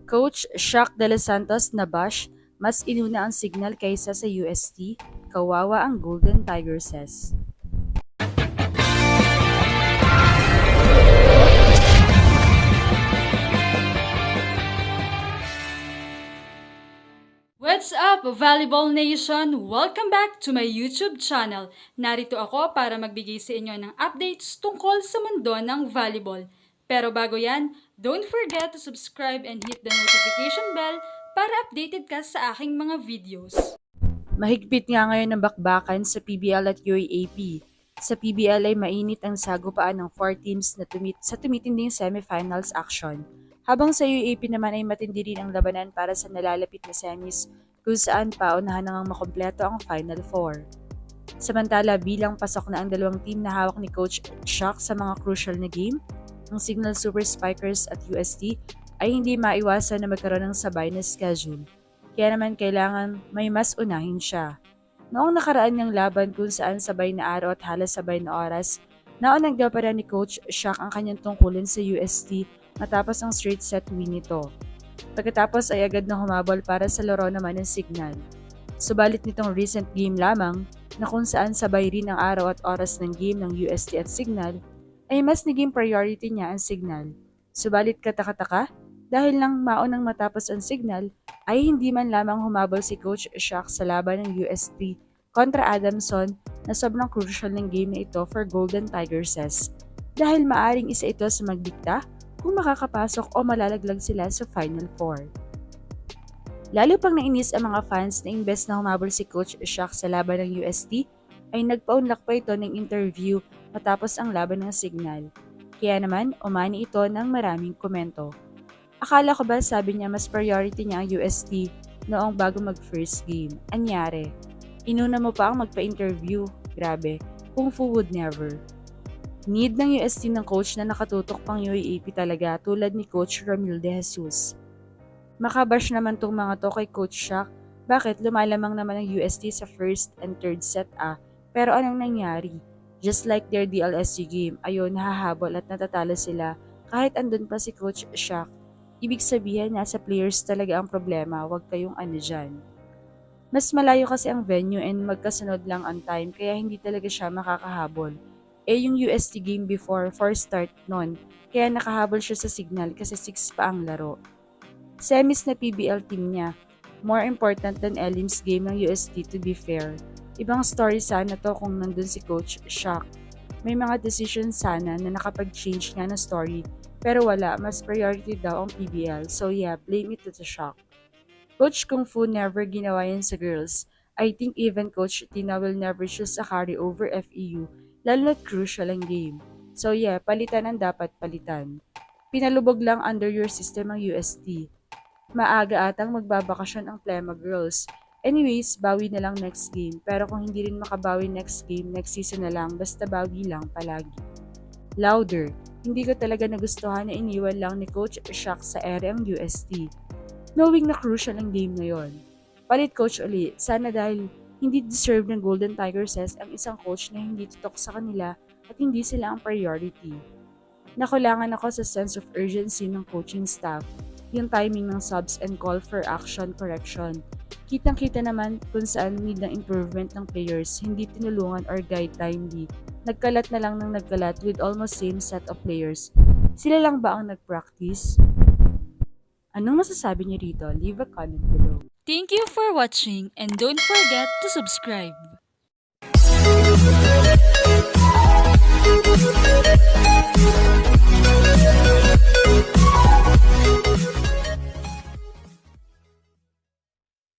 Coach Shaq De Los Santos na bash, mas inuna ang signal kaysa sa UST, kawawa ang Golden Tigerses. What's up, Volleyball Nation? Welcome back to my YouTube channel. Narito ako para magbigay sa inyo ng updates tungkol sa mundo ng volleyball. Pero bago yan, don't forget to subscribe and hit the notification bell para updated ka sa aking mga videos. Mahigpit nga ngayon ang bakbakan sa PBL at UAAP. Sa PBL ay mainit ang sagupaan ng 4 teams na tumitinding semifinals action. Habang sa UAAP naman ay matindi rin ang labanan para sa nalalapit na semis kung saan paunahan nang makompleto ang Final Four. Samantala bilang pasok na ang dalawang team na hawak ni Coach Shaq sa mga crucial na game, ang Signal Super Spikers at UST ay hindi maiwasan na magkaroon ng sabay na schedule. Kaya naman kailangan may mas unahin siya. Noong nakaraan niyang laban kung saan sabay na araw at halos sabay na oras, naunang gamparan ni Coach Shaq ang kanyang tungkulin sa UST matapos ang straight set win nito. Pagkatapos ay agad na humabol para sa laro naman ng Signal. Subalit nitong recent game lamang na kung saan sabay rin ang araw at oras ng game ng UST at Signal, ay mas naging priority niya ang Signal. Subalit katakataka, dahil lang maunang matapos ang Signal, ay hindi man lamang humabol si Coach Shaq sa laban ng UST kontra Adamson na sobrang crucial ng game na ito for Golden Tigerses dahil maaring isa ito sa magdikta kung makakapasok o malalaglag sila sa Final Four. Lalo pang nainis ang mga fans na imbes na humabol si Coach Shaq sa laban ng UST, ay nagpaunlak pa ito ng interview matapos ang laban ng Signal. Kaya naman, umani ito ng maraming komento. Akala ko ba sabi niya mas priority niya ang UST noong bago mag-first game? Anyari? Inuna mo pa ang magpa-interview? Grabe, kung fu would never. Need ng UST ng coach na nakatutok pang UAAP talaga tulad ni Coach Ramil De Jesus. Makabash naman tong mga to kay Coach Shaq. Bakit lumalamang naman ang UST sa first and third set Pero anong nangyari? Just like their DLSG game, ayun nahahabol at natatalo sila kahit andun pa si Coach Shaq. Ibig sabihin nasa players talaga ang problema, wag kayong dyan. Mas malayo kasi ang venue and magkasunod lang ang time kaya hindi talaga siya makakahabol. Yung UST game before 4 start nun, kaya nakahabol siya sa Signal kasi 6 pa ang laro. Semis na PBL team niya, more important than Elim's game ng UST to be fair. Ibang story sana to kung nandun si Coach Shaq. May mga decisions sana na nakapag-change nga ng story, pero wala, mas priority daw ang PBL, so yeah, blame it to the Shaq. Coach Kung Fu never ginawa yan sa girls. I think even Coach Tina will never choose a carry over FEU, lalo na't crucial ang game. So yeah, palitan ang dapat palitan. Pinalubog lang under your system ang UST. Maaga atang magbabakasyon ang Plema girls. Anyways, bawi na lang next game. Pero kung hindi rin makabawi next game, next season na lang, basta bawi lang palagi. Louder. Hindi ko talaga nagustuhan na iniwan lang ni Coach Shaq sa ere ang UST. Knowing na crucial ang game na yon. Palit coach uli, sana dahil hindi deserve ng Golden Tigerses ang isang coach na hindi tutok sa kanila at hindi sila ang priority. Nakulangan ako sa sense of urgency ng coaching staff, yung timing ng subs and call for action correction. Kitang-kita naman kung saan need ng improvement ng players, hindi tinulungan or guide timely. Nagkalat na lang ng nagkalat with almost same set of players. Sila lang ba ang nag-practice? Anong masasabi niyo rito? Leave a comment below. Thank you for watching and don't forget to subscribe.